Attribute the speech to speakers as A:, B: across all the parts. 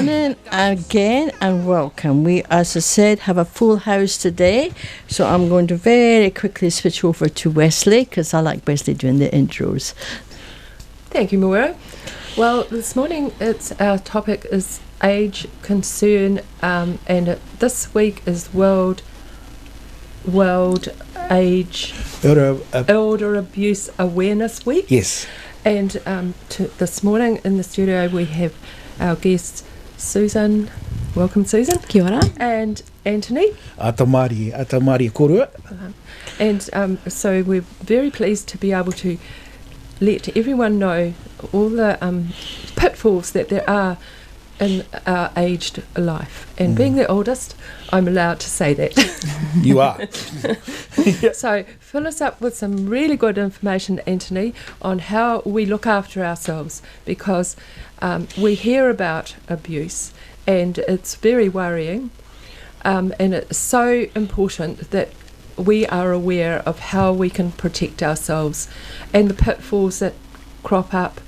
A: morning again and welcome. We, as I said, have a full house today, so I'm going to very quickly switch over to Wesley because I like Wesley doing the intros.
B: Thank you, Moira. Well, this morning our topic is age concern, and this week is World Age Elder Abuse Awareness Week.
C: Yes.
B: And this morning in the studio we have our guests Susan. Welcome, Susan.
A: Kia ora.
B: And Anthony.
C: Atamari korua.
B: And so we're very pleased to be able to let everyone know all the pitfalls that there are in our aged life. And being the oldest, I'm allowed to say that.
C: You are.
B: So fill us up with some really good information, Anthony, on how we look after ourselves, because we hear about abuse and it's very worrying, and it's so important that we are aware of how we can protect ourselves and the pitfalls that crop up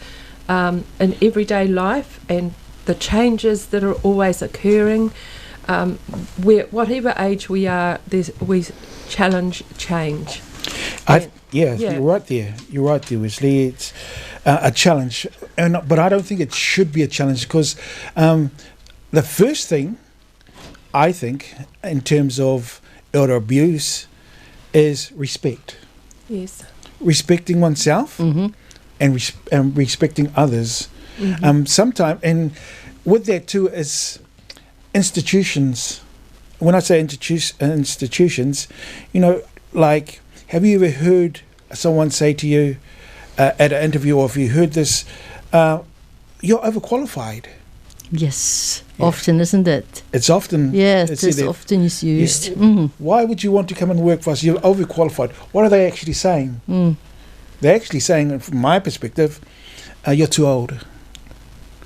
B: in everyday life and the changes that are always occurring. Whatever age we are, we challenge change.
C: You're right there. You're right there, Wesley. It's a challenge, but I don't think it should be a challenge because the first thing I think in terms of elder abuse is respect.
B: Yes.
C: Respecting oneself and respecting others. Sometimes, and with that too is institutions. When I say institutions, like, have you ever heard someone say to you at an interview, or if you heard this, you're overqualified?
A: Yes, often, isn't it?
C: It's often.
A: Yes, it's often used.
C: Yes. Why would you want to come and work for us? You're overqualified. What are they actually saying? They're actually saying, from my perspective, you're too old.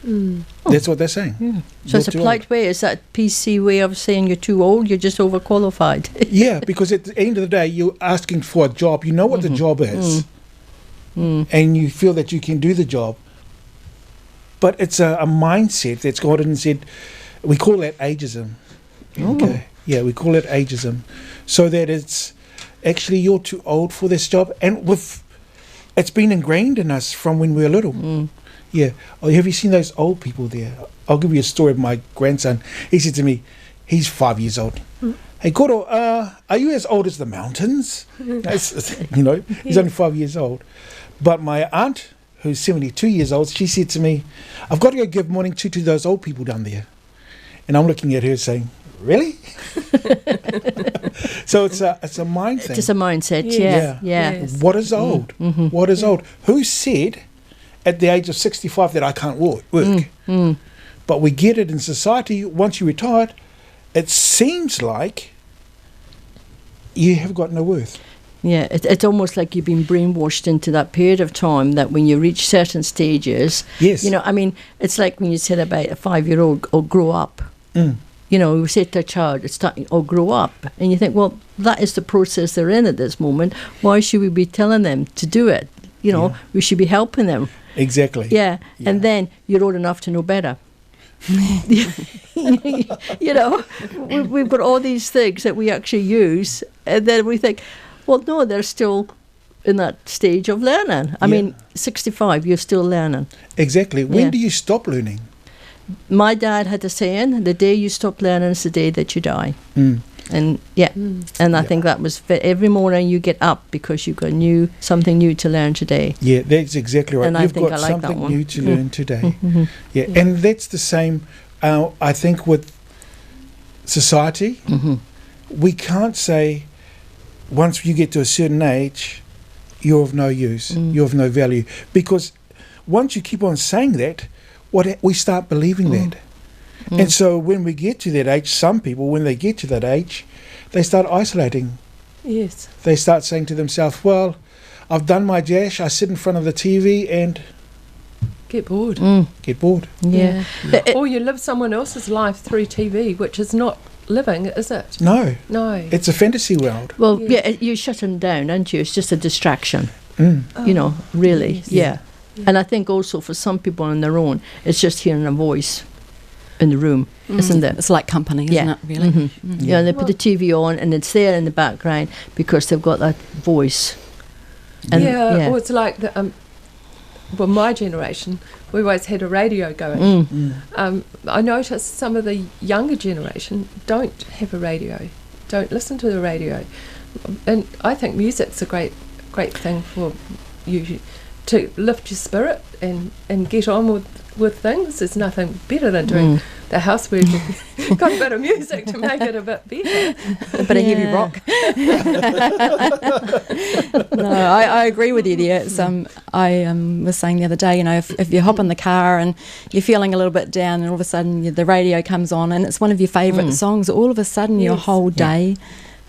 C: That's what they're saying.
A: Yeah. So it's a polite way. Is that PC way of saying you're too old? You're just overqualified.
C: Yeah, because at the end of the day, you're asking for a job. You know what the job is, and you feel that you can do the job. But it's a mindset that's gone in and said, we call that ageism. Okay. Yeah, we call it ageism. So that it's actually you're too old for this job, and it's been ingrained in us from when we were little. Yeah. Oh, have you seen those old people there? I'll give you a story of my grandson. He said to me, he's 5 years old. Hey, Koro, are you as old as the mountains? He's only 5 years old. But my aunt, who's 72 years old, she said to me, I've got to go give morning to those old people down there. And I'm looking at her saying, really? So it's a mind thing.
A: It's a mindset, yeah.
C: Yes. What is old? What is old? Who said at the age of 65 that I can't work? But we get it in society. Once you retired, it seems like you have got no worth.
A: Yeah, it's almost like you've been brainwashed into that period of time that when you reach certain stages,
C: yes.
A: It's like when you said about a 5-year-old, or grow up. We say to a child, it's starting, or grow up. And you think, well, that is the process they're in at this moment. Why should we be telling them to do it? We should be helping them.
C: Exactly.
A: Yeah. And then you're old enough to know better. We've got all these things that we actually use, and then we think, well, no, they're still in that stage of learning. I mean, 65, you're still learning.
C: Exactly. When do you stop learning?
A: My dad had a saying, the day you stop learning is the day that you die. And I think that was every morning you get up because you've got something new to learn today.
C: Yeah, that's exactly right.
A: And
C: You've
A: I think
C: got
A: I like
C: something
A: that one.
C: new to learn today. And that's the same, I think, with society. We can't say once you get to a certain age, you're of no use, you're of no value. Because once you keep on saying that, we start believing that. And so when we get to that age, some people, when they get to that age, they start isolating.
B: Yes.
C: They start saying to themselves, well, I've done my dash, I sit in front of the TV and
B: get bored.
C: Get bored.
A: Yeah.
B: Or you live someone else's life through TV, which is not living, is it?
C: No. It's a fantasy world.
A: Well, you're shutting down, aren't you? It's just a distraction. Really. Yes. Yeah. And I think also for some people on their own, it's just hearing a voice. in the room, isn't it?
D: It's like company, isn't it, really?
A: Yeah, and they put the TV on and it's there in the background because they've got that voice. And
B: or it's like my generation, we always had a radio going. I noticed some of the younger generation don't have a radio, don't listen to the radio. And I think music's a great thing for you to lift your spirit and get on with things. There's nothing better than doing the housework. You've got a bit of music to make it a bit better.
D: A bit of heavy rock. No, I agree with you there. It's, I was saying the other day, you know, if you hop in the car and you're feeling a little bit down and all of a sudden the radio comes on and it's one of your favourite songs, all of a sudden your whole day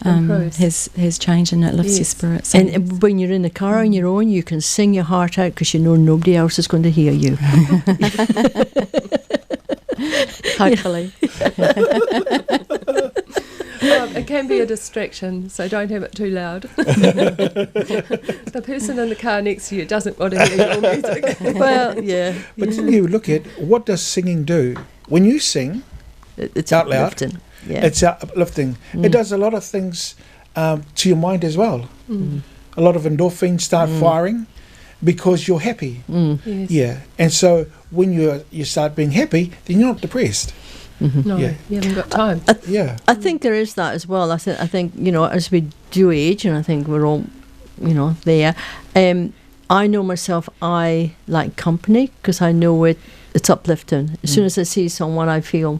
D: has changed and it lifts your spirits. So
A: and when you're in the car on your own, you can sing your heart out because you know nobody else is going to hear you.
D: Hopefully.
B: It can be a distraction, so don't have it too loud. The person in the car next to you doesn't want to hear your music.
A: Well, yeah.
C: But then you look at, what does singing do? When you sing,
A: it's
C: out loud.
A: uplifting. Yeah.
C: It's uplifting. It does a lot of things to your mind as well. A lot of endorphins start firing because you're happy.
B: Yes.
C: Yeah, and so when you start being happy, then you're not depressed.
B: No, you haven't got time.
A: I think there is that as well. I think you know, as we do age, and I think we're all, you know, there. I know myself. I like company because I know it's uplifting. As soon as I see someone, I feel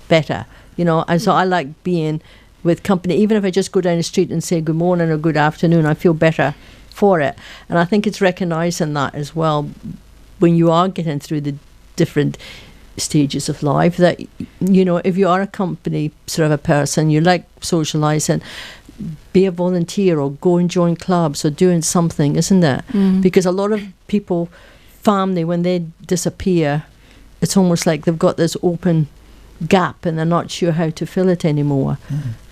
A: better. You know, and so I like being with company. Even if I just go down the street and say good morning or good afternoon, I feel better for it. And I think it's recognising that as well when you are getting through the different stages of life, that, you know, if you are a company sort of a person, you like socialising, be a volunteer or go and join clubs or doing something, isn't it? Because a lot of people, family, when they disappear, it's almost like they've got this open gap and they're not sure how to fill it anymore.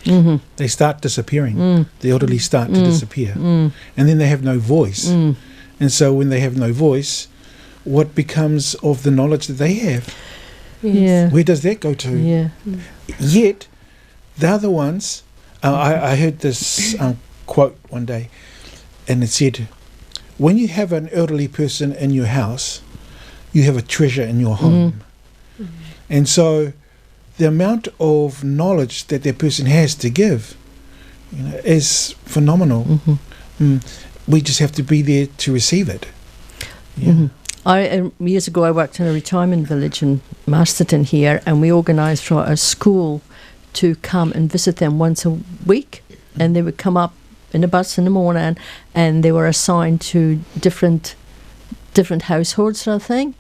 C: They start disappearing. The elderly start to disappear, and then they have no voice. And so when they have no voice, what becomes of the knowledge that they have? Where does that go to? Yet the other ones, I heard this quote one day, and it said, when you have an elderly person in your house, you have a treasure in your home. And so the amount of knowledge that that person has to give, you know, is phenomenal. We just have to be there to receive it.
A: Years ago, I worked in a retirement village in Masterton here, and we organised for a school to come and visit them once a week, and they would come up in a bus in the morning, and they were assigned to different households, sort of thing,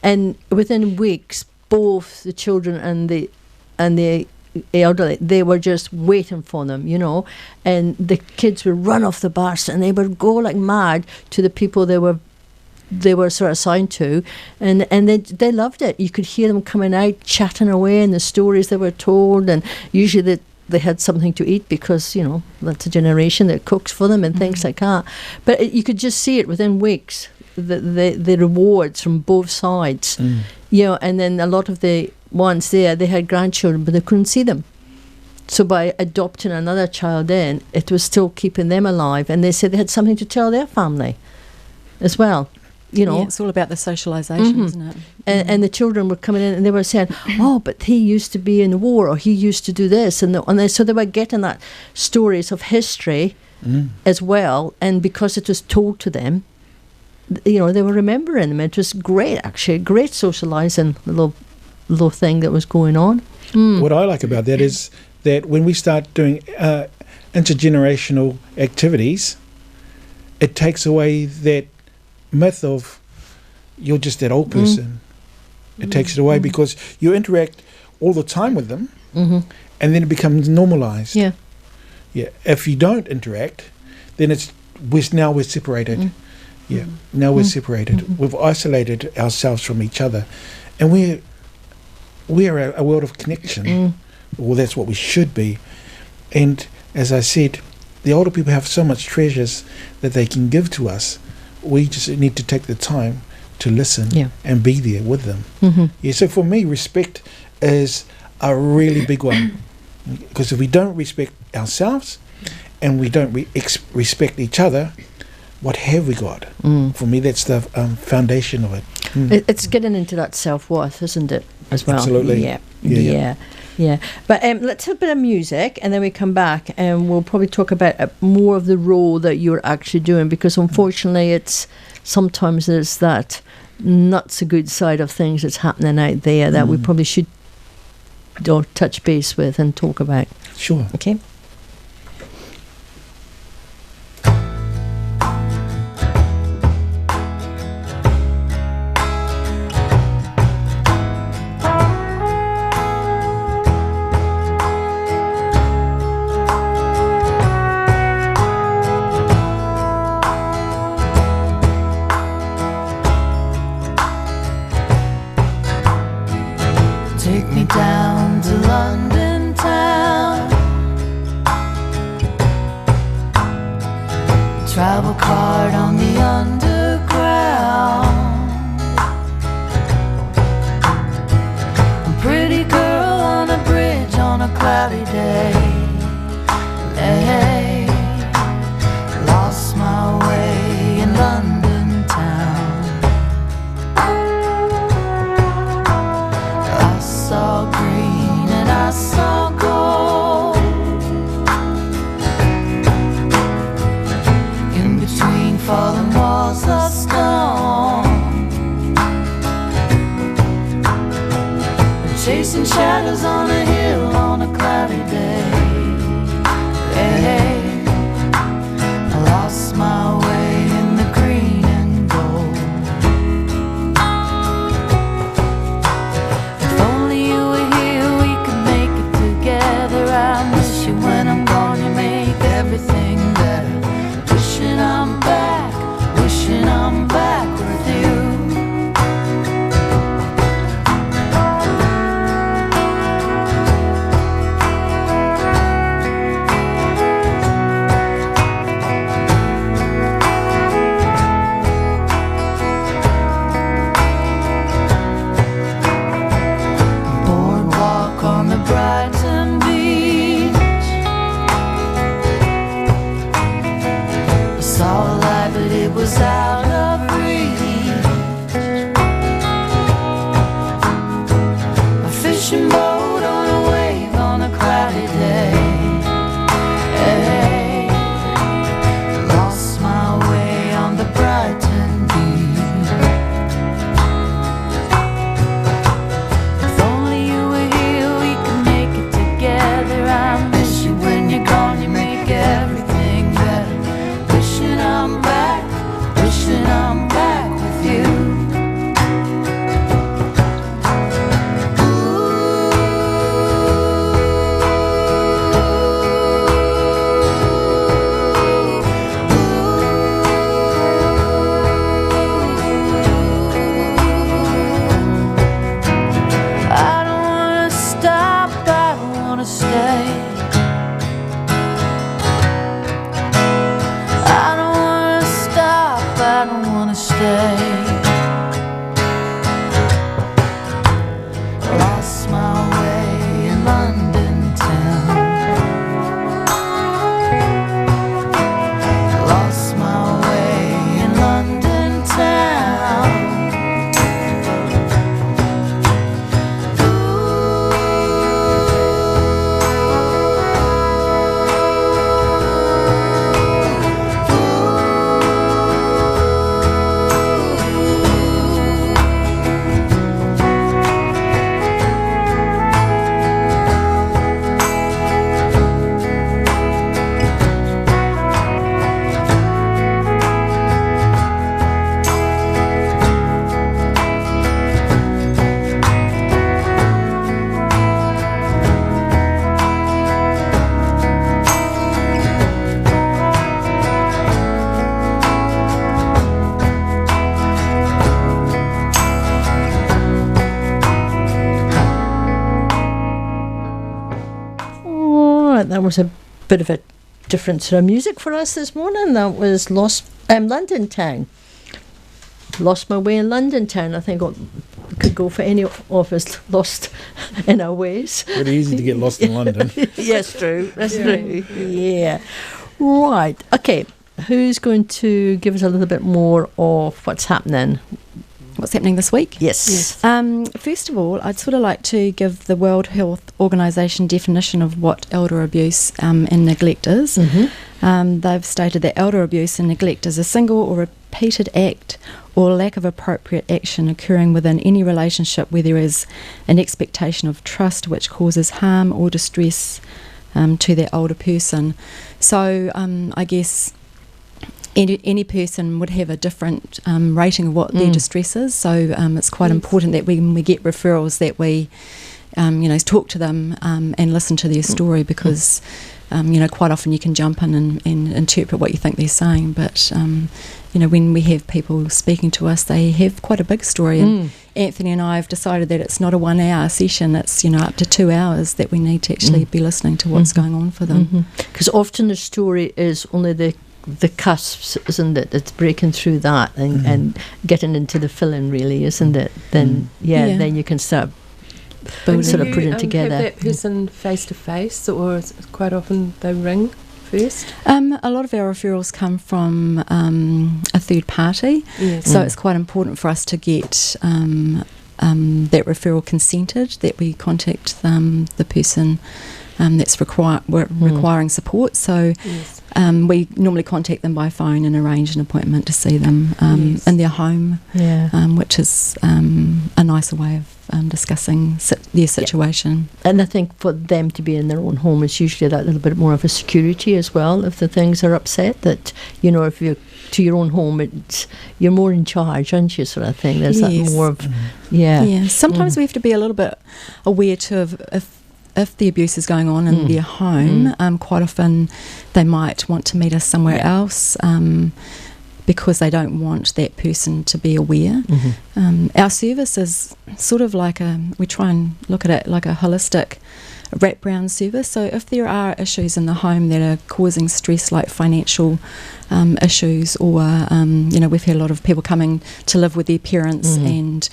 A: and within weeks, both the children and the elderly, they were just waiting for them, you know, and the kids would run off the bus and they would go like mad to the people they were sort of assigned to, and they loved it. You could hear them coming out chatting away and the stories they were told, and usually they had something to eat because, you know, that's a generation that cooks for them and things like that. But you could just see it within weeks, the rewards from both sides, you know. And then a lot of the ones there, they had grandchildren but they couldn't see them, so by adopting another child in, it was still keeping them alive, and they said they had something to tell their family as well, you know.
D: It's all about the socialisation, isn't it?
A: And the children were coming in and they were saying, oh, but he used to be in the war, or he used to do this, so they were getting that stories of history as well, and because it was told to them, you know, they were remembering them. It was great, actually, great socialising little thing that was going on.
C: What I like about that is that when we start doing intergenerational activities, it takes away that myth of you're just that old person. It takes it away because you interact all the time with them, and then it becomes normalised. If you don't interact, then we're separated. Now we're separated. We've isolated ourselves from each other, and we're a world of connection. Well, that's what we should be. And as I said, the older people have so much treasures that they can give to us. We just need to take the time to listen and be there with them. So for me, respect is a really big one, because if we don't respect ourselves and we don't respect each other, what have we got? For me, that's the foundation of it.
A: It's getting into that self-worth, isn't it, as well?
C: Absolutely.
A: Yeah. But let's have a bit of music, and then we come back, and we'll probably talk about more of the role that you're actually doing, because unfortunately sometimes there's that not so good side of things that's happening out there that we probably should touch base with and talk about.
C: Sure.
A: Okay.
E: Take me down to London town. Travel card on the underground. A pretty girl on a bridge on a cloudy day. Hey, lost my way in London town. I saw green and I saw gold. In between fallen walls of stone, chasing shadows on a hill on a cloudy day. Hey, I lost my way in the green and gold. If only you were here, we could make it together. I miss you when I'm gone, you make everything better. Wishing I'm back with you. Boardwalk on the Brighton beach. I saw a light, but it was out of reach. A fishing boat on a wave on a cloudy day. Hey, lost my way on the Brighton beach. If only you were here, we could make it together. I miss you when you're gone, you make everything better. Wishing I'm back with you. I don't wanna stop, I don't wanna stay. I don't wanna stop, I don't wanna stay. Lost my way in London town. Lost my way in London town.
A: All right, that was a bit of a different sort of music for us this morning. That was London Town. Lost my way in London Town. I think could go for any of us lost in our ways.
C: Pretty easy to get lost in London.
A: Yes, true. That's true. Yeah. Right. Okay. Who's going to give us a little bit more of what's happening?
D: What's happening this week?
A: Yes.
D: First of all, I'd sort of like to give the World Health Organization definition of what elder abuse and neglect is.
A: Mm-hmm.
D: They've stated that elder abuse and neglect is a single or repeated act or lack of appropriate action occurring within any relationship where there is an expectation of trust which causes harm or distress to that older person. So I guess any person would have a different rating of what their distress is. So it's quite important that when we get referrals that we, talk to them and listen to their story, because, quite often you can jump in and interpret what you think they're saying. But, when we have people speaking to us, they have quite a big story. And Anthony and I have decided that it's not a 1 hour session. It's, up to 2 hours that we need to actually be listening to what's going on for them.
A: Because often the story is only the cusps, isn't it? It's breaking through that and getting into the filling, really, isn't it? Then then you can start sort of putting it together.
B: Have that person face to face, or is it quite often they ring first?
D: A lot of our referrals come from a third party, so it's quite important for us to get that referral consented, that we contact the person that's requiring support. So we normally contact them by phone and arrange an appointment to see them in their home, which is a nicer way of discussing their situation.
A: And I think for them to be in their own home is usually that little bit more of a security as well. If the things are upset, that if you're to your own home, you're more in charge, aren't you, sort of thing. There's that more of
D: Sometimes we have to be a little bit aware too of if the abuse is going on in their home. Quite often they might want to meet us somewhere else because they don't want that person to be aware. Our service is sort of like we try and look at it like a holistic wraparound service. So if there are issues in the home that are causing stress, like financial issues, or we've had a lot of people coming to live with their parents and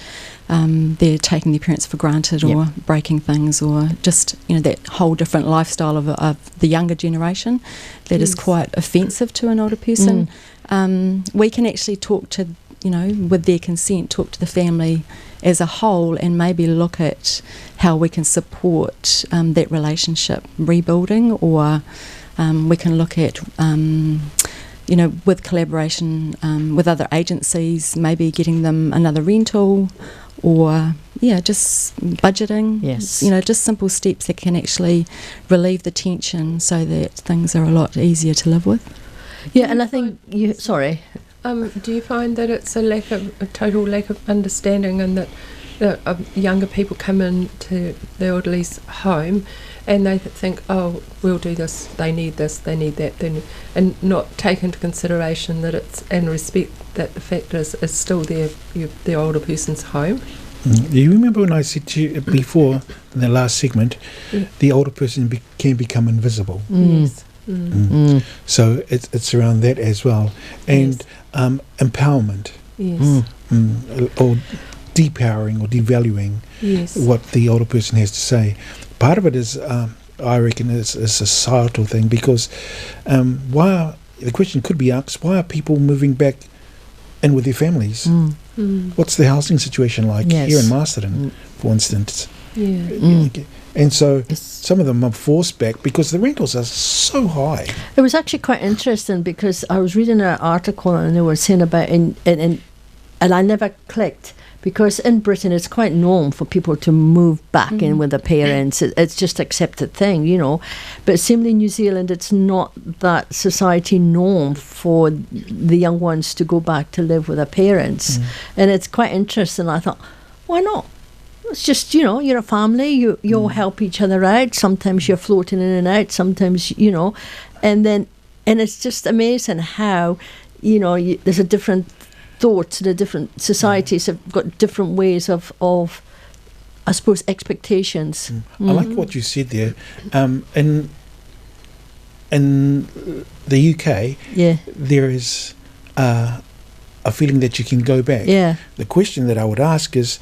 D: they're taking their parents for granted, or breaking things, or just that whole different lifestyle of the younger generation that is quite offensive to an older person. We can actually talk to, with their consent, talk to the family as a whole and maybe look at how we can support that relationship rebuilding, or we can look at with collaboration with other agencies, maybe getting them another rental, or just budgeting. Just simple steps that can actually relieve the tension so that things are a lot easier to live with.
A: And I think
B: do you find that it's a total lack of understanding, and that younger people come into the elderly's home and they think, oh, we'll do this, they need that, and not take into consideration that it's, and respect that the fact is still the older person's home?
C: You remember when I said to you before, in the last segment, the older person can become invisible?
B: Yes.
C: So it's around that as well. And empowerment. Or depowering or devaluing what the older person has to say. Part of it is, I reckon, is a societal thing, because the question could be asked, why are people moving back in with their families? What's the housing situation like here in Masterton, for instance? And so some of them are forced back because the rentals are so high.
A: It was actually quite interesting, because I was reading an article and they were saying about, and I never clicked, because in Britain it's quite normal for people to move back in with their parents. It's just accepted thing, But similarly in New Zealand, it's not that society norm for the young ones to go back to live with their parents. And it's quite interesting. I thought, why not? It's just, you're a family, you'll help each other out. Sometimes you're floating in and out, sometimes, and it's just amazing how, there's a different thoughts, the different societies have got different ways of I suppose, expectations.
C: I like what you said there. In the UK, there is a feeling that you can go back.
A: Yeah.
C: The question that I would ask is,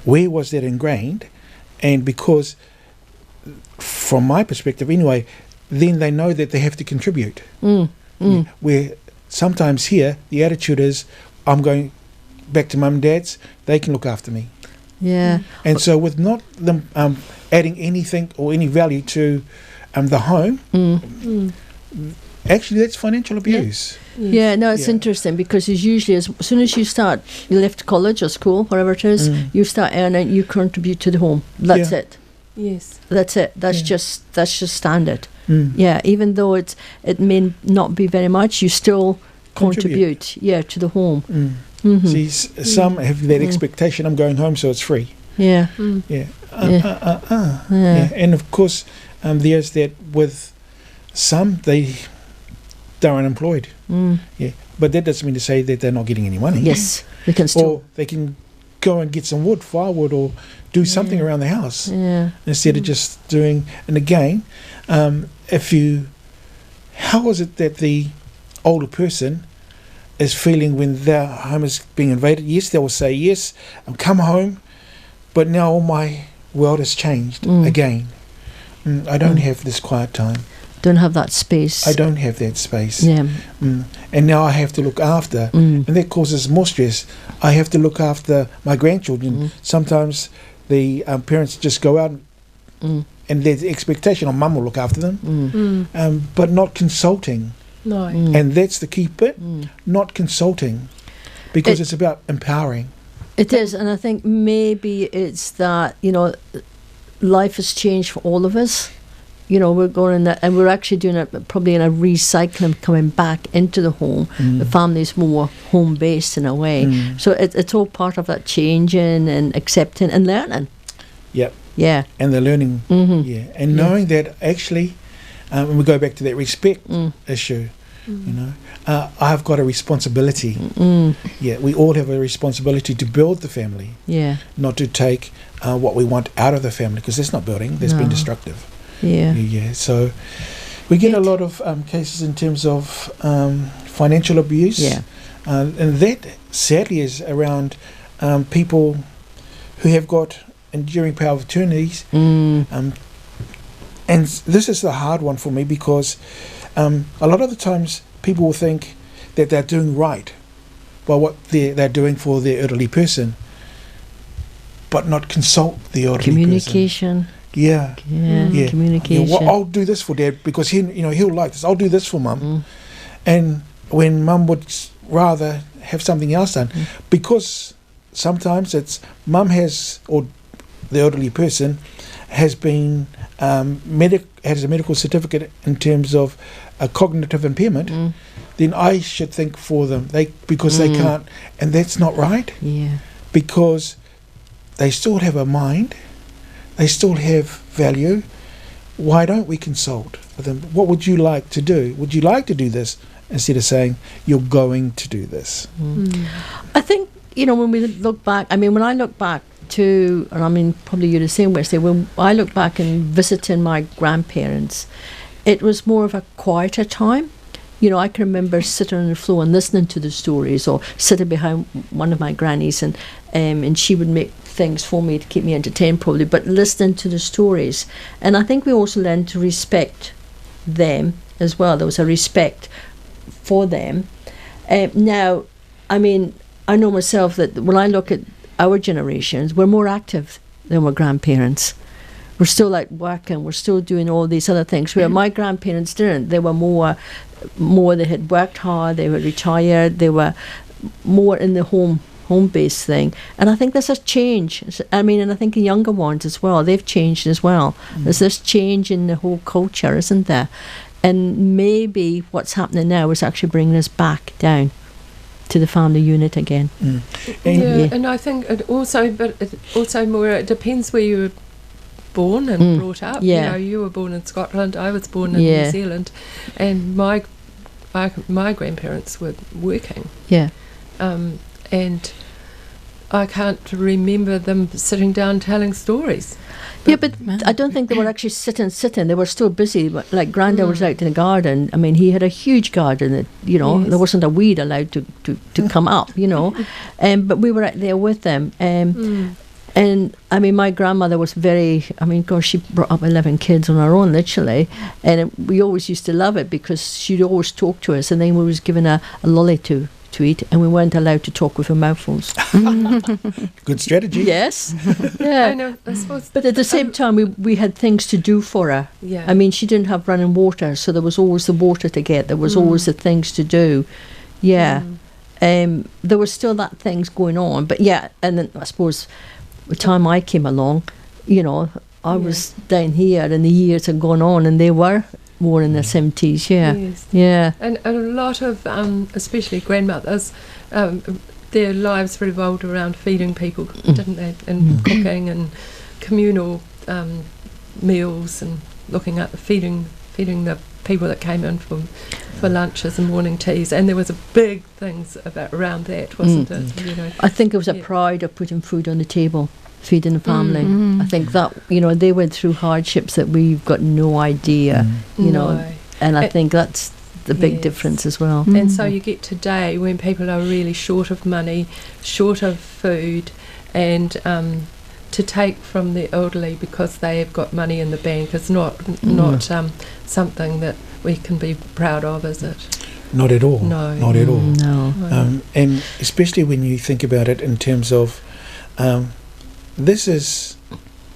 C: where was that ingrained? And because, from my perspective anyway, then they know that they have to contribute. Yeah, where sometimes here, the attitude is, I'm going back to mum and dad's, they can look after me.
A: Yeah.
C: And so with not them adding anything or any value to the home, actually that's financial abuse.
A: Yeah, no, it's interesting because it's usually as soon as you left college or school, wherever it is, you start earning, you contribute to the home. That's it.
B: Yes.
A: That's it. That's just standard. Yeah, even though it may not be very much, you still contribute. To the home.
C: See, some have that expectation, I'm going home so it's free.
A: Yeah.
C: Yeah. And of course, there's that with some, they're unemployed. Yeah. But that doesn't mean to say that they're not getting any money.
A: Yes. They can still.
C: Or they can go and get some firewood, or do something around the house.
A: Yeah.
C: Instead of just doing, and again, how is it that the older person is feeling when their home is being invaded? Yes, they will say, yes, I've come home, but now all my world has changed again. I don't have this quiet time.
A: Don't have that space.
C: I don't have that space.
A: Yeah.
C: And now I have to look after, and that causes more stress. I have to look after my grandchildren. Sometimes the parents just go out and there's the expectation on mum will look after them, but not consulting.
B: No.
C: And that's the key bit, not consulting, because it's about empowering.
A: It is, and I think maybe it's that, life has changed for all of us. We're going in that, and we're actually doing it probably in a recycling, coming back into the home. The family's more home-based in a way. So it's all part of that changing and accepting and learning.
C: Yep.
A: Yeah.
C: And the learning. Yeah. And knowing that actually, when we go back to that respect issue, I've got a responsibility. Yeah, we all have a responsibility to build the family. Yeah. Not to take what we want out of the family, because that's not building, that's being destructive. Yeah. So we get a lot of cases in terms of financial abuse. Yeah. And that sadly is around people who have got enduring power of attorneys. And this is the hard one for me, because a lot of the times people will think that they're doing right by what they're doing for their elderly person, but not consult the elderly
A: communication
C: person. Yeah.
A: Communication.
C: Well, I'll do this for Dad because he'll like this. I'll do this for Mum. And when Mum would rather have something else done, because sometimes it's Mum has, or the elderly person has been has a medical certificate in terms of a cognitive impairment, then I should think for them because they can't, and that's not right. Yeah. Because they still have a mind. They still have value. Why don't we consult with them? What would you like to do? Would you like to do this? Instead of saying, you're going to do this.
A: I think, when we look back, when I look back to, and probably you're the same, Wesley, when I look back and visiting my grandparents, it was more of a quieter time. I can remember sitting on the floor and listening to the stories, or sitting behind one of my grannies, and she would make things for me to keep me entertained probably, but listening to the stories. And I think we also learned to respect them as well. There was a respect for them. Now, I know myself that when I look at our generations, we're more active than our grandparents. We're still working, we're still doing all these other things, where my grandparents didn't. They were more, they had worked hard, they were retired, they were more in the home-based thing. And I think there's a change. And I think the younger ones as well, they've changed as well. There's this change in the whole culture, isn't there? And maybe what's happening now is actually bringing us back down to the family unit again.
B: And I think it also Moira, it depends where you were born and brought up. You were born in Scotland, I was born in New Zealand, and my grandparents were working. And I can't remember them sitting down telling stories.
A: Yeah, but I don't think they were actually sitting. They were still busy. Like Grandad was out in the garden. I mean, he had a huge garden that, you know,
B: Yes.
A: there wasn't a weed allowed to come up, you know. But we were out there with them. And, I mean, my grandmother was very, I mean, gosh, she brought up 11 kids on her own, literally. And we always used to love it because she'd always talk to us. And then we was given a lolly to eat, and we weren't allowed to talk with our mouthfuls.
C: Good strategy.
A: Yes. Yeah.
B: I know, I suppose.
A: But at the same time, we had things to do for her.
B: Yeah.
A: I mean, she didn't have running water, so there was always the water to get. There was always the things to do. Yeah. There was still that things going on. But yeah, and then I suppose the time I came along, you know, I was down here and the years had gone on and they were more in their 70s,
B: Yes.
A: yeah.
B: And a lot of, especially grandmothers, their lives revolved around feeding people, didn't they? And cooking and communal meals and looking at feeding the people that came in for lunches and morning teas. And there was a big things around that, wasn't it? You know,
A: I think it was a pride of putting food on the table, feeding the family. I think that, you know, they went through hardships that we've got no idea, you know, and I think that's the big difference as well.
B: And so you get today when people are really short of money, short of food, and to take from the elderly because they have got money in the bank is not something that we can be proud of, is it?
C: Not at all.
B: No.
C: Not at all.
A: No.
C: And especially when you think about it in terms of this is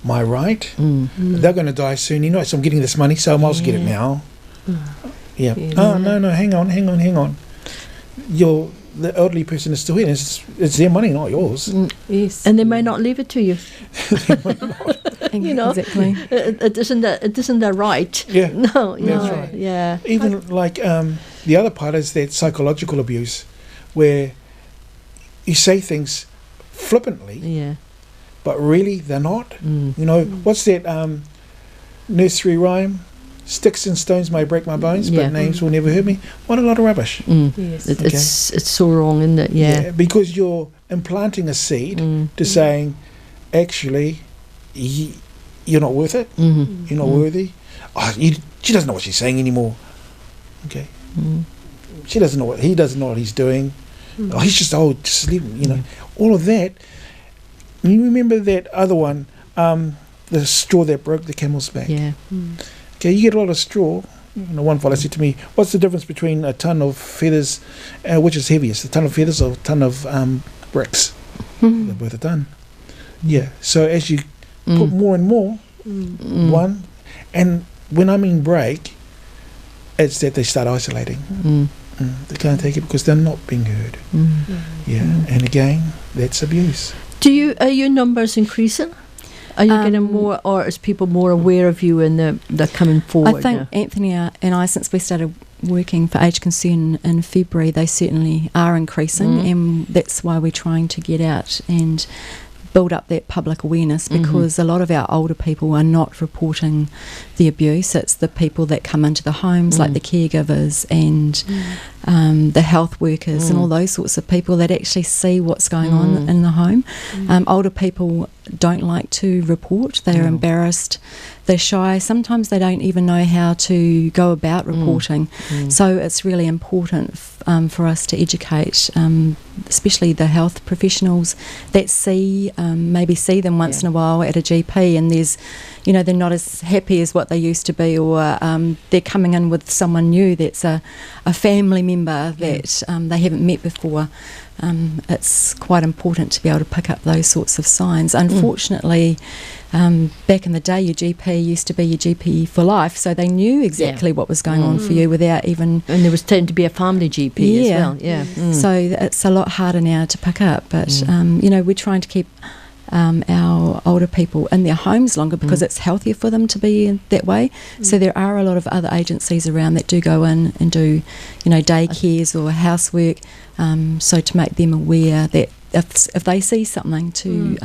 C: my right. They're going to die soon. You know, so I'm getting this money, so I might as well get it now. Yeah. Oh, no, hang on. The elderly person is still here. It's their money, not yours.
B: Yes.
A: And they may not leave it to you. You know,
D: exactly.
A: It isn't their right.
C: Yeah.
A: No,
C: That's right.
A: Yeah.
C: Even like the other part is that psychological abuse, where you say things flippantly,
A: Yeah.
C: but really they're not. You know, what's that nursery rhyme? Sticks and stones may break my bones,
A: Yeah.
C: but names will never hurt me. What a lot of rubbish.
B: Yes.
A: It's so wrong, isn't it? Yeah.
C: Because you're implanting a seed to saying, actually, you're not worth it. You're not worthy. Oh, she doesn't know what she's saying anymore. Okay. He doesn't know what he's doing. Oh, he's just old. Just leave him. You know, all of that. You remember that other one, the straw that broke the camel's back.
A: Yeah.
C: Okay, you get a lot of straw. You know, one fellow said to me, "What's the difference between a ton of feathers, which is heaviest, a ton of feathers or a ton of bricks? They're worth a ton." Yeah. So as you put more and more, one, and when I mean break, it's that they start isolating. They can't take it because they're not being heard. Yeah, and again, that's abuse.
A: Are your numbers increasing? Are you getting more, or is people more aware of you and they're coming forward?
D: I think Anthony and I, since we started working for Age Concern in February, they certainly are increasing, and that's why we're trying to get out and build up that public awareness, because a lot of our older people are not reporting the abuse. It's the people that come into the homes, like the caregivers and the health workers and all those sorts of people that actually see what's going on in the home. Older people don't like to report. They're embarrassed. They're shy. Sometimes they don't even know how to go about reporting. So it's really important for us to educate, especially the health professionals that maybe see them once in a while at a GP, and there's, you know, they're not as happy as what they used to be, or they're coming in with someone new that's a family member that they haven't met before. It's quite important to be able to pick up those sorts of signs. Unfortunately, back in the day, your GP used to be your GP for life, so they knew exactly what was going on for you without even...
A: And there was tend to be a family GP as well. Yeah.
D: So it's a lot harder now to pick up, but you know, we're trying to keep our older people in their homes longer because it's healthier for them to be in that way. So there are a lot of other agencies around that do go in and do, you know, daycares or housework, so to make them aware that if they see something to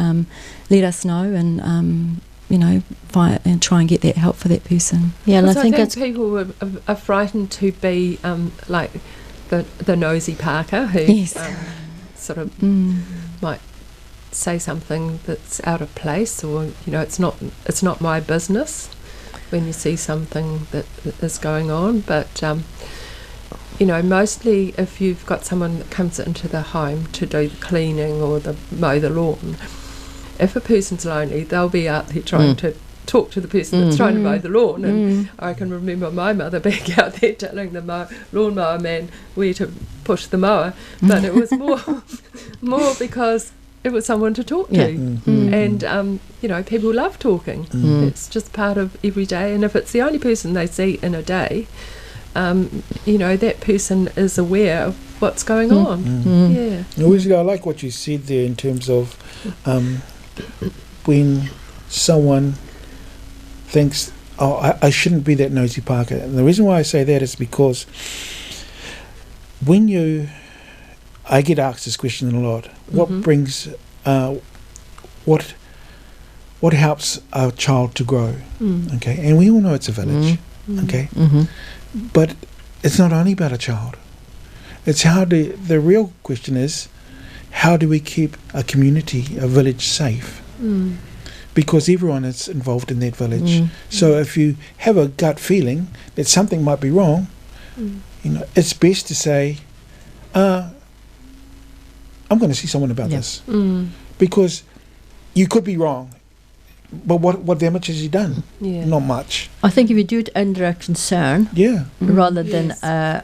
D: let us know and you know, and try and get that help for that person.
A: Yeah, and I think
B: people are frightened to be like the nosy Parker who sort of might say something that's out of place, or it's not my business when you see something that is going on. But mostly if you've got someone that comes into the home to do the cleaning or mow the lawn, if a person's lonely, they'll be out there trying to talk to the person that's trying to mow the lawn. And I can remember my mother being out there telling the lawnmower man where to push the mower, but it was more because it was someone to talk to. And people love talking. It's just part of every day, and if it's the only person they see in a day, that person is aware of what's going on. Yeah.
C: I like what you said there in terms of when someone thinks, I shouldn't be that nosy Parker. And the reason why I say that is because I get asked this question a lot. What brings, what helps a child to grow? Okay, and we all know it's a village. Okay, but it's not only about a child. It's the real question is, how do we keep a community, a village safe? Because everyone is involved in that village. So if you have a gut feeling that something might be wrong, it's best to say, I'm going to see someone about this. Because you could be wrong, but what damage has he done? Not much.
A: I think if you do it under a concern, rather than I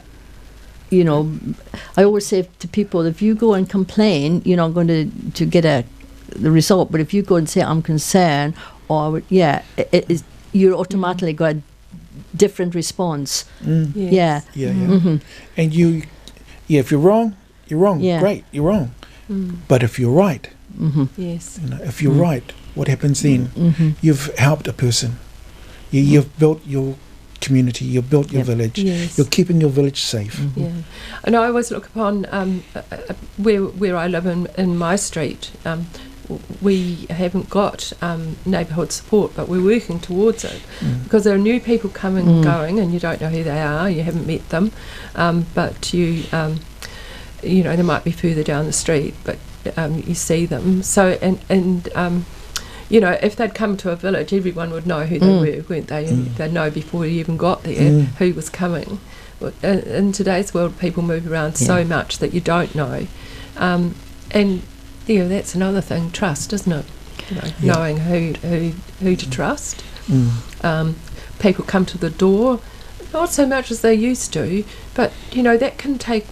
A: always say to people, if you go and complain, you're not going to get the result. But if you go and say, I'm concerned, or you're automatically got a different response. And if you're wrong, you're wrong. Great, you're wrong. But if you're right, if you're right, what happens then? You've helped a person. You've built your community, you've built your village, you're keeping your village safe.
B: And I always look upon where I live in my street, we haven't got neighbourhood support, but we're working towards it, because there are new people coming and going, and you don't know who they are, you haven't met them, but they might be further down the street, but you see them. So if they'd come to a village, everyone would know who they were, weren't they? They'd know before you even got there who was coming. In today's world, people move around so much that you don't know. And that's another thing, trust, isn't it? Knowing who to trust. People come to the door, not so much as they used to, but that can take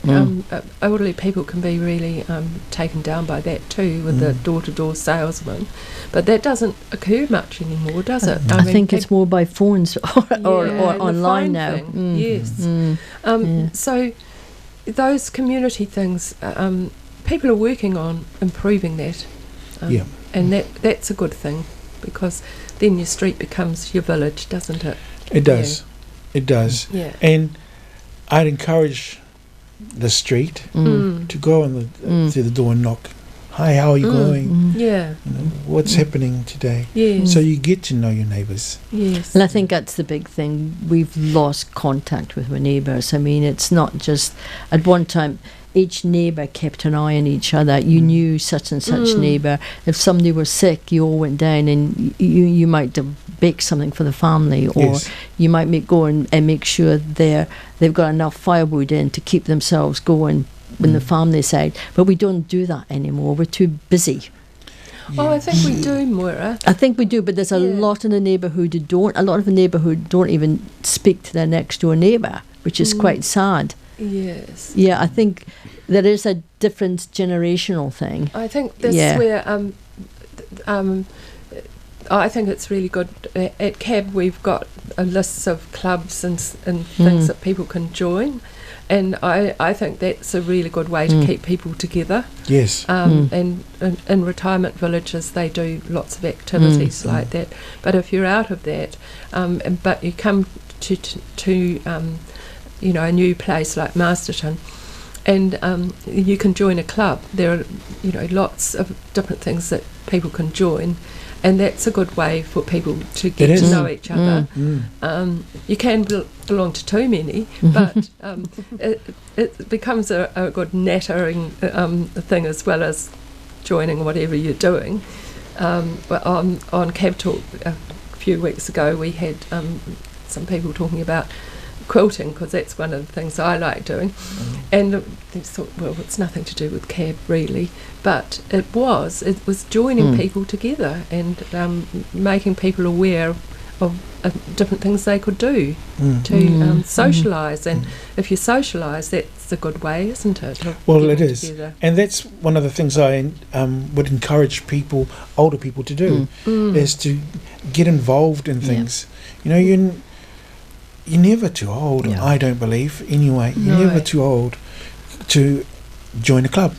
B: elderly people can be really taken down by that too, with the door-to-door salesman. But that doesn't occur much anymore, does it?
A: I think it's more by phones or online now.
B: So those community things, people are working on improving that, and that's a good thing, because then your street becomes your village, doesn't it?
C: It does. It does. And I'd encourage the street to go to the door and knock. Hi, how are you going? What's happening today? So you get to know your neighbours.
A: And I think that's the big thing. We've lost contact with our neighbours. I mean, it's not just at one time. Each neighbour kept an eye on each other. You knew such and such neighbour. If somebody was sick, you all went down and you might bake something for the family, or you might go and make sure they've got enough firewood in to keep themselves going when the family side. But we don't do that anymore. We're too busy.
B: Oh, I think we do, Moira.
A: I think we do, but there's a lot in the neighbourhood who don't. A lot of the neighbourhood don't even speak to their next door neighbour, which is quite sad.
B: Yes.
A: Yeah, I think there is a different generational thing.
B: I think this is where I think it's really good. At CAB, we've got a list of clubs and things that people can join, and I think that's a really good way to keep people together. And in retirement villages, they do lots of activities like that. But if you're out of that, but you come to a new place like Masterton, and you can join a club. There are lots of different things that people can join, and that's a good way for people to get to know each other. You can belong to too many, but it becomes a good nattering thing, as well as joining whatever you're doing. But on CABTalk a few weeks ago, we had some people talking about quilting, because that's one of the things I like doing. And they thought, well, it's nothing to do with CAB really, but it was joining people together and making people aware of different things they could do to socialise. And if you socialise, that's a good way, isn't it?
C: Well, it is.
B: Together.
C: And that's one of the things I would encourage older people to do, is to get involved in things. You know, you're never too old, I don't believe, anyway. You're never too old to join a club.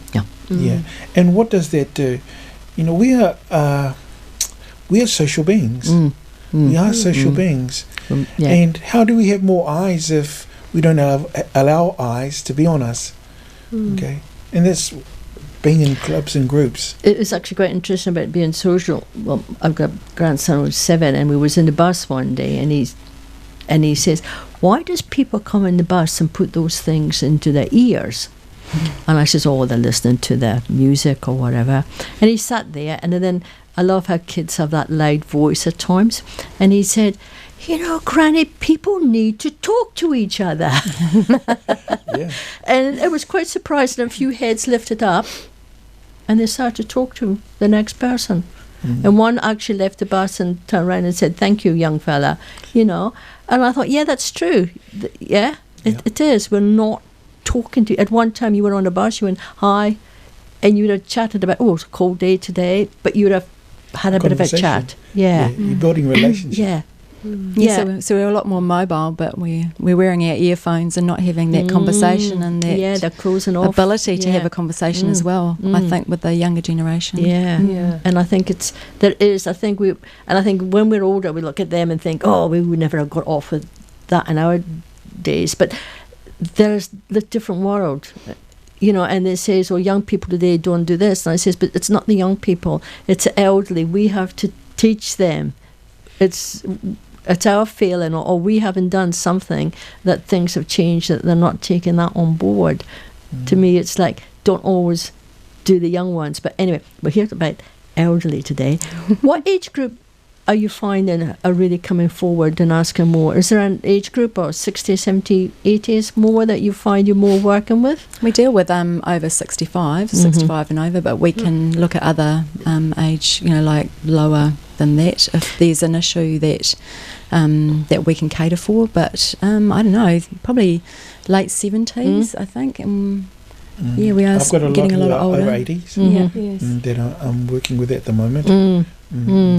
C: Yeah. And what does that do? You know, we are social beings. We are social beings. And how do we have more eyes if we don't allow eyes to be on us? Okay. And that's being in clubs and groups.
A: It was actually quite interesting about being social. Well, I've got a grandson who's 7, and we was in the bus one day, and he says, why does people come in the bus and put those things into their ears? And I says, oh, they're listening to the music or whatever. And he sat there, and then I love how kids have that loud voice at times. And he said, you know, Granny, people need to talk to each other. And it was quite surprising. A few heads lifted up, and they started to talk to the next person. And one actually left the bus and turned around and said, thank you, young fella, you know. And I thought, yeah, that's true. It is. We're not talking to. At one time you were on a bus, you went, hi, and you would have chatted about, oh, it's a cold day today, but you would have had a bit of a chat. You're
C: building relationships.
D: So we're a lot more mobile, but we're wearing our earphones and not having that conversation and that
A: they're closing off.
D: ability to have a conversation as well. I think with the younger generation.
A: And I think I think when we're older, we look at them and think, oh, we would never have got off with that in our days. But there's the different world. You know, and they say, well, young people today don't do this. And I says, but it's not the young people, it's the elderly. We have to teach them. It's our failing, or we haven't done something that things have changed, that they're not taking that on board. To me, it's like, don't always do the young ones. But anyway, we're here about elderly today. What age group are you finding are really coming forward and asking more? Is there an age group, or 60, 70, 80s more, that you find you're more working with?
D: We deal with over 65 and over, but we can look at other age, you know, like lower than that, if there's an issue that that we can cater for. But I don't know, probably late 70s, I think. Yeah, we are getting a lot older.
C: Over 80s that I'm working with at the moment.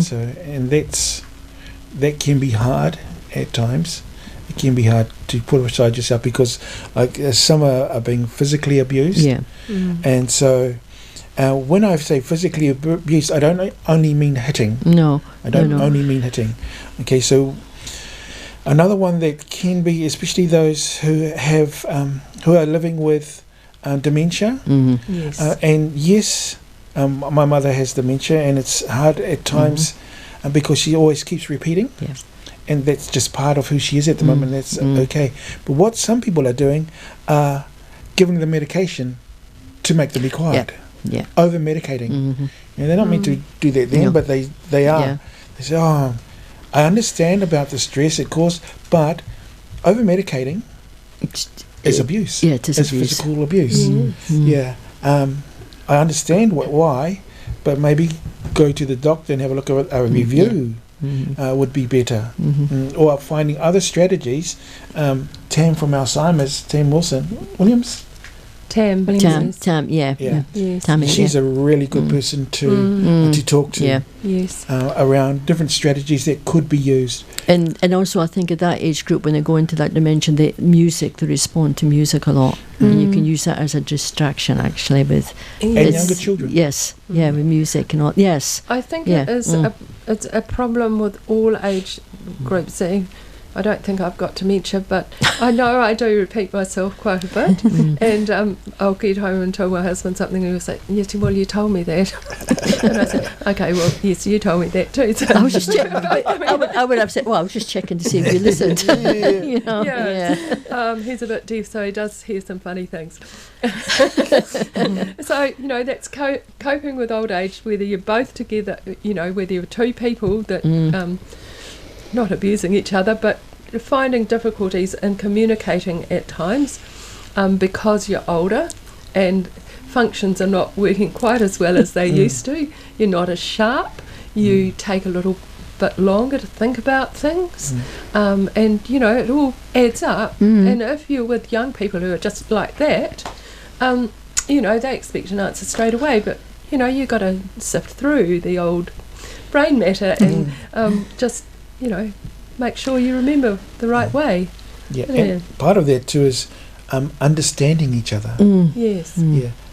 C: So, and that can be hard at times. It can be hard to put aside yourself, because some are being physically abused. And so when I say physically abused, I don't only mean hitting. I don't only mean hitting. Okay, so another one that can be, especially those who have who are living with dementia. And yes, my mother has dementia, and it's hard at times because she always keeps repeating. And that's just part of who she is at the moment. That's okay. But what some people are doing are giving them medication to make them be quiet. Over medicating. You know, they're not meant to do that then, but they are. They say, oh, I understand about the stress it caused, but over medicating is abuse. It is physical abuse. I understand why, but maybe go to the doctor and have a look at a review. Would be better. Or finding other strategies. Tam from Alzheimer's, Tam Williams.
B: Tam,
A: Tam, Tammy,
C: she's a really good person to talk to. Around different strategies that could be used.
A: And also, I think at that age group, when they go into that dimension, the music, they respond to music a lot. And you can use that as a distraction, actually, with
C: younger children.
A: With music and all.
B: I think it is it's a problem with all age groups. I don't think I've got dementia, but I know I do repeat myself quite a bit. And I'll get home and tell my husband something, and he'll say, "Yes, well, you told me that." And I said, "Okay, well, yes, you told me that too." So
A: I was just checking. I would have said, "Well, I was just checking to see if you listened." You know,
B: he's a bit deaf, so he does hear some funny things. So that's coping with old age. Whether you're both together, whether you're two people that not abusing each other, but finding difficulties in communicating at times because you're older and functions are not working quite as well as they used to. You're not as sharp. You take a little bit longer to think about things, and it all adds up. And if you're with young people who are just like that, they expect an answer straight away, but you've got to sift through the old brain matter and just make sure you remember the right way.
C: And part of that too is understanding each other.
B: Yes.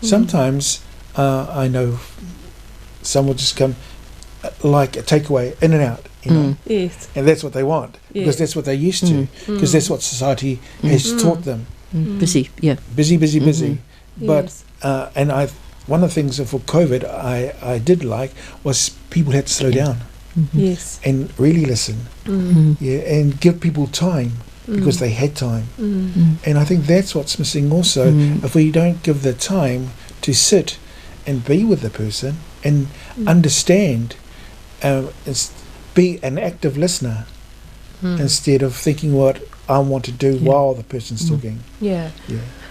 C: Sometimes I know some will just come like a takeaway, in and out,
B: Yes.
C: and that's what they want because that's what they're used to, because that's what society has taught them.
A: Busy.
C: Busy. But
B: Yes.
C: and one of the things for COVID I did like was people had to slow down.
B: Yes.
C: And really listen, and give people time because they had time. And I think that's what's missing also. If we don't give the time to sit and be with the person and understand, be an active listener instead of thinking what I want to do while the person's talking.
B: Yeah.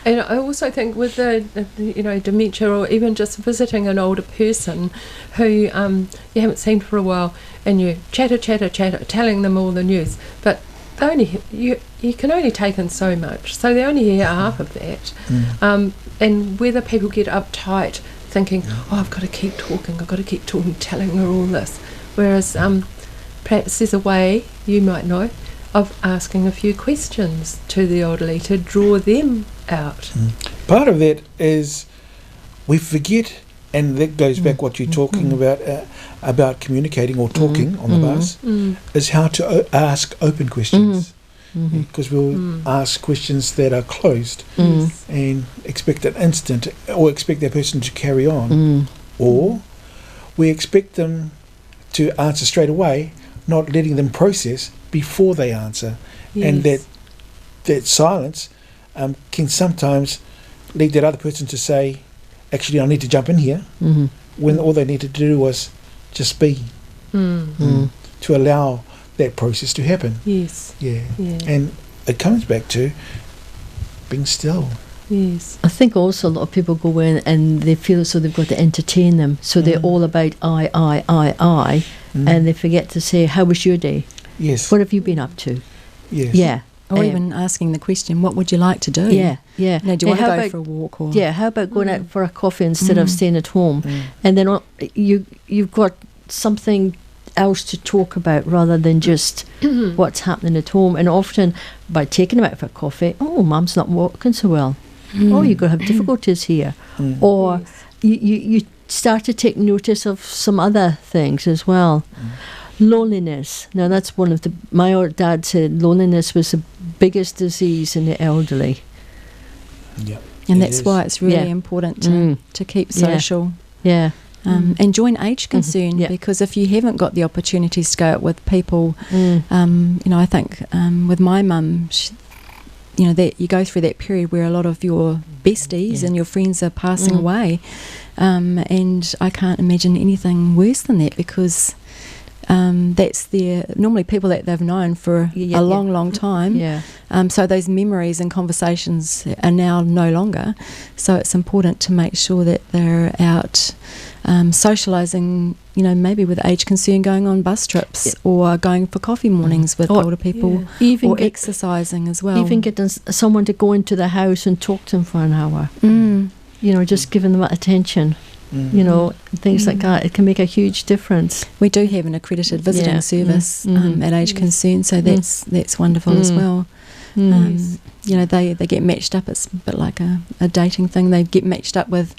B: And I also think with the dementia, or even just visiting an older person who you haven't seen for a while, and you chatter, telling them all the news, but you can only take in so much, so they only hear half of that. And whether people get uptight thinking, I've got to keep talking, telling her all this, whereas perhaps there's a way, you might know, of asking a few questions to the elderly to draw them out.
C: Part of that is we forget, and that goes back what you're talking about communicating or talking on the bus, is how to ask open questions. Because we'll ask questions that are closed and expect an instant, or expect that person to carry on, or we expect them to answer straight away, not letting them process before they answer. And that silence can sometimes lead that other person to say, actually I need to jump in here, when all they needed to do was just be, to allow that process to happen. And it comes back to being still.
A: I think also a lot of people go in and they feel as though they've got to entertain them, so they're all about I, and they forget to say, how was your day? What have you been up to?
D: Or even asking the question, what would you like to do? Do you want to go for a walk? Or
A: how about going out for a coffee instead of staying at home? And then you've got something else to talk about rather than just what's happening at home. And often by taking them out for a coffee, mum's not walking so well. You're going to have difficulties here. Or you start to take notice of some other things as well. Loneliness. Now that's one of my old dad said loneliness was the biggest disease in the elderly.
D: And that's why it's really important to keep social. And join Age Concern, because if you haven't got the opportunities to go out with people, I think with my mum, that you go through that period where a lot of your besties and your friends are passing away, and I can't imagine anything worse than that, because that's normally people that they've known for a long time. So those memories and conversations are now no longer. So it's important to make sure that they're out socialising, maybe with Age Concern, going on bus trips or going for coffee mornings with older people, or exercising as well.
A: Even getting someone to go into the house and talk to them for an hour. Just giving them that attention. Things like that. It can make a huge difference.
D: We do have an accredited visiting service at Age Concern, so that's wonderful as well. they get matched up. It's a bit like a dating thing. They get matched up with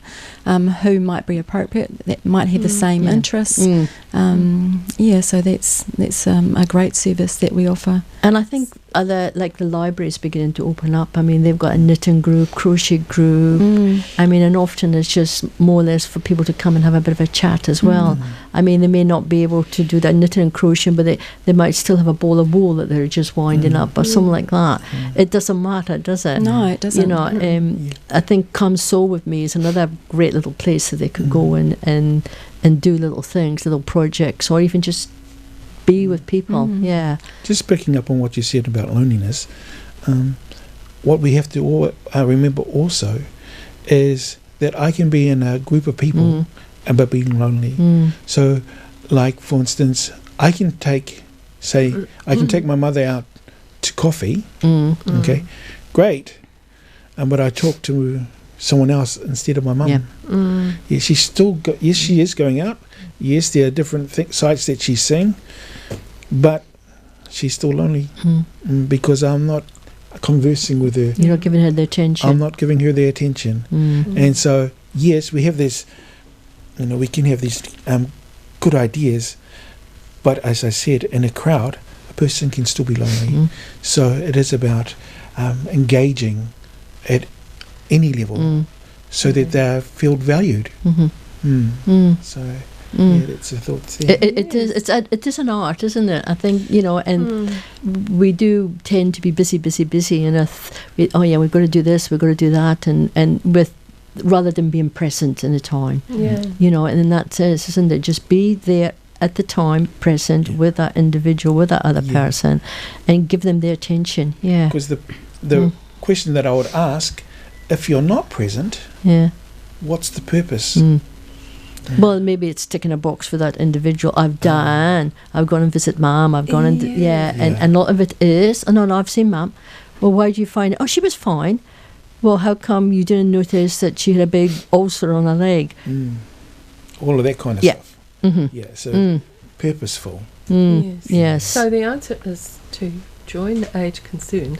D: who might be appropriate, that might have the same interests. So that's a great service that we offer.
A: And I think other, like the libraries beginning to open up. I mean, they've got a knitting group, crochet group. I mean, and often it's just more or less for people to come and have a bit of a chat as well. I mean, they may not be able to do that knitting and crocheting, but they might still have a ball of wool that they're just winding up or something like that. It doesn't matter, does it?
D: No, it doesn't.
A: You know, I think Come Sew With Me is another great little place that they could go and do little things, little projects, or even just be with people.
C: Just picking up on what you said about loneliness, what we have to remember also is that I can be in a group of people but being lonely. So, like for instance, I can take my mother out to coffee. Okay, great, but I talk to someone else instead of my mum. Yeah, she's still yes, she is going out. Yes, there are different sites that she's seeing, but she's still lonely because I'm not conversing with her.
A: You're not giving her the attention.
C: I'm not giving her the attention. And so, yes, we have this, we can have these good ideas, but as I said, in a crowd, a person can still be lonely. So it is about engaging at any level so that they feel valued. So... it's a thought there.
A: It is an art, isn't it? I think, and we do tend to be busy, and we've got to do this, we've got to do that, and with rather than being present in the time, and in that sense, isn't it? Just be there at the time, present with that individual, with that other person, and give them their attention. Yeah.
C: Because the question that I would ask, if you're not present, what's the purpose?
A: Well, maybe it's ticking a box for that individual. I've gone and visit Mum. I've gone and and a lot of it is, oh, no, I've seen Mum. Well, why do you find it? Oh, she was fine. Well, how come you didn't notice that she had a big ulcer on her leg?
C: All of that kind of stuff. So purposeful.
A: Yes.
B: So the answer is to join the Age Concern.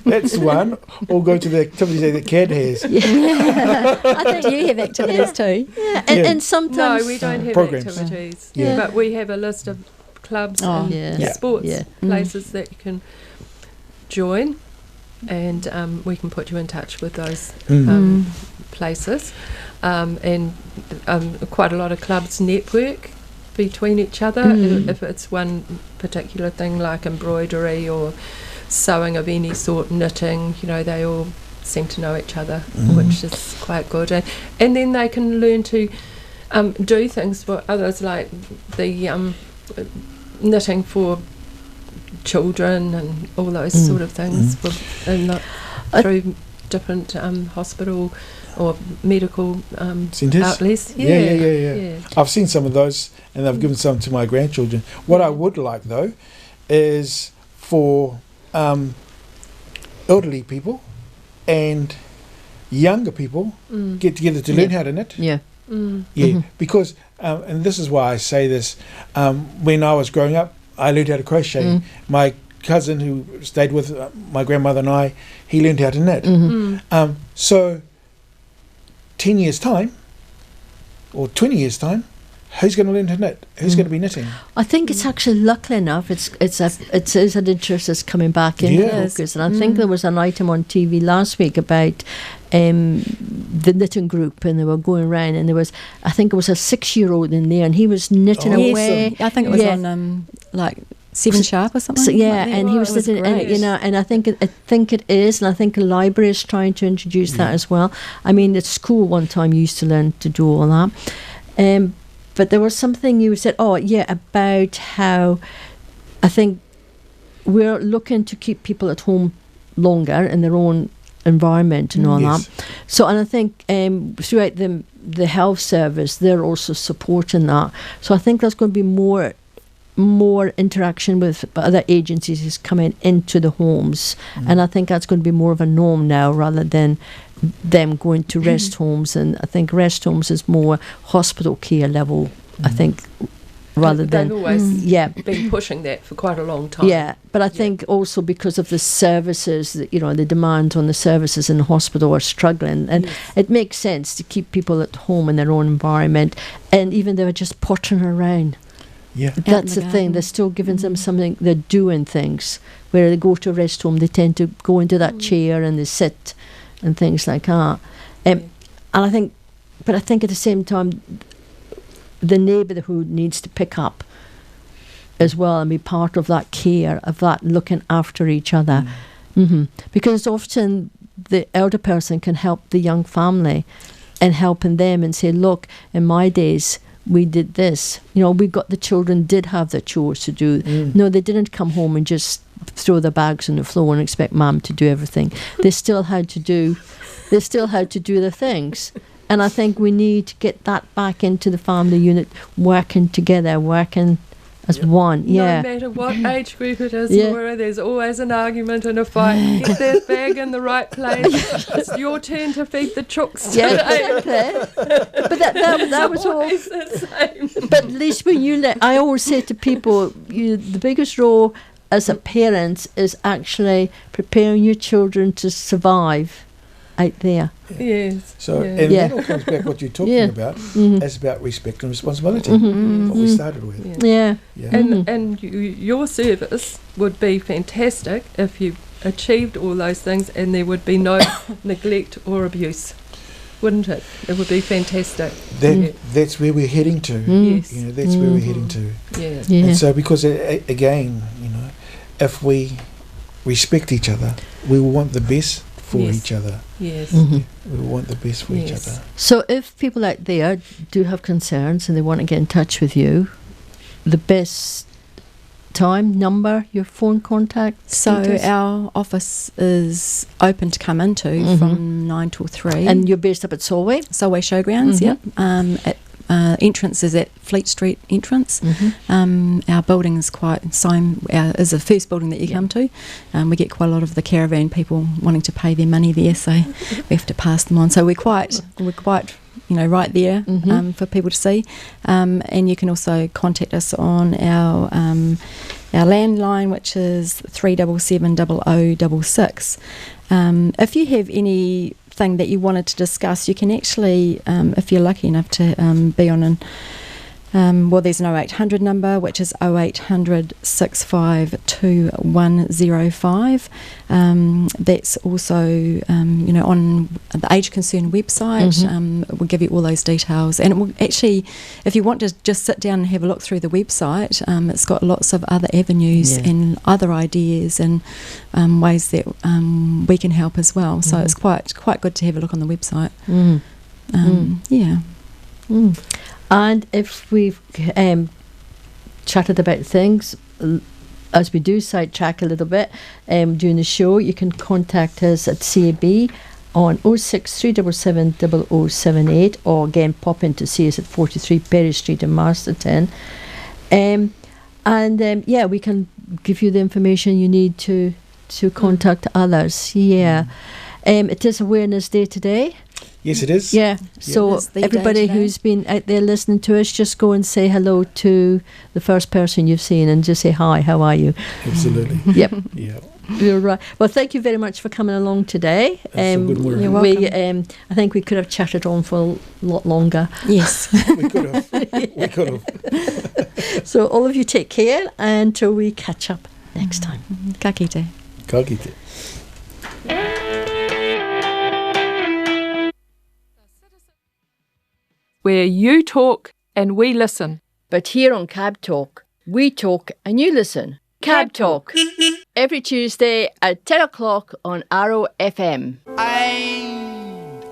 C: That's one. Or go to the activities that CAD has.
D: I think you have activities too.
A: And sometimes...
B: No, we don't have
C: programs.
B: activities. But we have a list of clubs and sports places that you can join, and we can put you in touch with those places. And quite a lot of clubs network between each other. If it's one particular thing like embroidery or sewing of any sort, knitting, they all seem to know each other, which is quite good. And then they can learn to do things for others, like the knitting for children and all those sort of things through different hospital or medical
C: centres?
B: outlets.
C: Yeah. I've seen some of those, and I've given some to my grandchildren. What I would like, though, is for elderly people and younger people get together to learn how to knit. Because, and this is why I say this, when I was growing up, I learned how to crochet. My cousin who stayed with my grandmother and I, he learned how to knit. So 10 years time or 20 years time, who's going to learn to knit? Who's going to be knitting?
A: I think it's actually, luckily enough, it is an interest that's coming back into focus. And I think there was an item on TV last week about the knitting group, and they were going around, and there was, I think it was a 6-year-old in there, and he was knitting away.
D: I think it was on like 7 Sharp or something.
A: So, and he was knitting, and I think it is, and I think the library is trying to introduce that as well. I mean, at school one time you used to learn to do all that. But there was something you said, about how I think we're looking to keep people at home longer in their own environment and all that. So, and I think throughout the health service, they're also supporting that. So I think there's going to be more interaction with other agencies is coming into the homes, and I think that's going to be more of a norm now rather than them going to rest homes. And I think rest homes is more hospital care level, I think, rather than...
B: They've always
A: Yeah.
B: been pushing that for quite a long time.
A: Yeah, but I think also because of the services, the demands on the services in the hospital are struggling, and it makes sense to keep people at home in their own environment, and even they're just pottering around.
C: Yeah.
A: That's the thing. They're still giving them something. They're doing things. Where they go to a rest home, they tend to go into that chair and they sit and things like that. And I think at the same time, the neighbourhood needs to pick up as well and be part of that care, of that looking after each other. Because often the elder person can help the young family and helping them and say, look, in my days, we did this. The children did have their chores to do. No, they didn't come home and just throw their bags on the floor and expect mum to do everything. They still had to do the things. And I think we need to get that back into the family unit, working together, working as one.
B: No matter what age group it is, Moira, there's always an argument and a fight. Get that bag in the right place. It's your turn to feed the chooks today.
A: Yeah, exactly. But that was all.
B: The same.
A: But at least when I always say to people, the biggest role as a parent is actually preparing your children to survive out there.
B: Yes.
C: So, and that all comes back what you're talking about. It's about respect and responsibility. What we started with.
A: Yeah.
B: And your service would be fantastic if you achieved all those things and there would be no neglect or abuse, wouldn't it? It would be fantastic.
C: That's where we're heading to.
B: Yes.
C: That's where we're heading to.
B: Yeah.
C: And so, because again, if we respect each other, we will want the best for each other.
B: Yes.
C: We want the best for each other.
A: So if people out there do have concerns and they want to get in touch with you, the best time, number, your phone contact?
D: So our office is open to come into from 9 till 3.
A: And you're based up at Solway
D: Showgrounds, entrance is at Fleet Street entrance. Our building is is the first building that you come to. We get quite a lot of the caravan people wanting to pay their money there, so we have to pass them on. So we're quite right there for people to see. And you can also contact us on our landline, which is 377 0066. If you have any thing that you wanted to discuss, you can actually, if you're lucky enough to be on there's an 0800 number, which is 0800 652 105. That's also, on the Age Concern website. We'll give you all those details. And it will actually, if you want to just sit down and have a look through the website, it's got lots of other avenues and other ideas and ways that we can help as well. So it's quite good to have a look on the website.
A: And if we've chatted about things, as we do sidetrack a little bit during the show, you can contact us at CAB on 06377 0078, or again pop in to see us at 43 Perry Street in Masterton. We can give you the information you need to contact others. It is Awareness Day today.
C: Yes, it is.
A: Yeah. So everybody who's been out there listening to us, just go and say hello to the first person you've seen and just say, hi, how are you?
C: Absolutely.
A: Yep.
C: Yeah.
A: You're right. Well, thank you very much for coming along today.
D: You're welcome.
A: I think we could have chatted on for a lot longer.
D: Yes.
C: We could have. We could have.
A: So all of you take care until we catch up next time.
D: Ka kite.
C: Ka kite.
B: Where you talk and we listen.
A: But here on CABTalk, we talk and you listen. CABTalk. Every Tuesday at 10 o'clock on Arrow FM.
F: And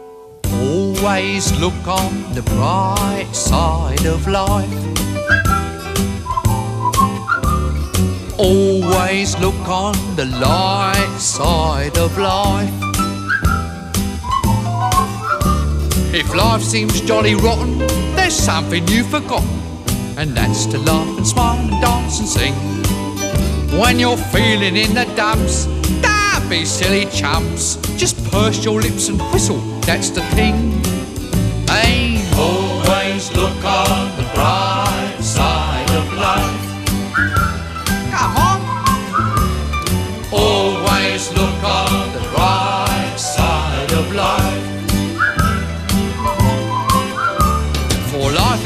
F: always look on the bright side of life. Always look on the light side of life. If life seems jolly rotten, there's something you've forgotten, and that's to laugh and smile and dance and sing. When you're feeling in the dumps, don't be silly chumps. Just purse your lips and whistle, that's the thing. Hey, always look on the bright side of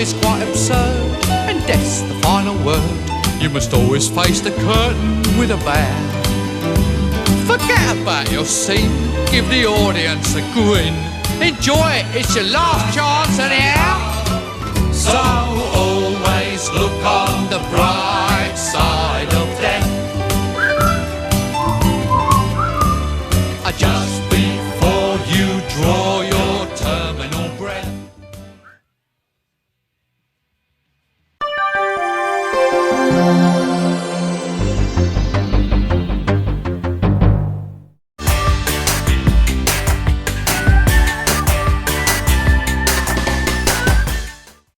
F: is quite absurd, and death's the final word. You must always face the curtain with a bow. Forget about your scene, give the audience a grin. Enjoy it, it's your last chance anyhow.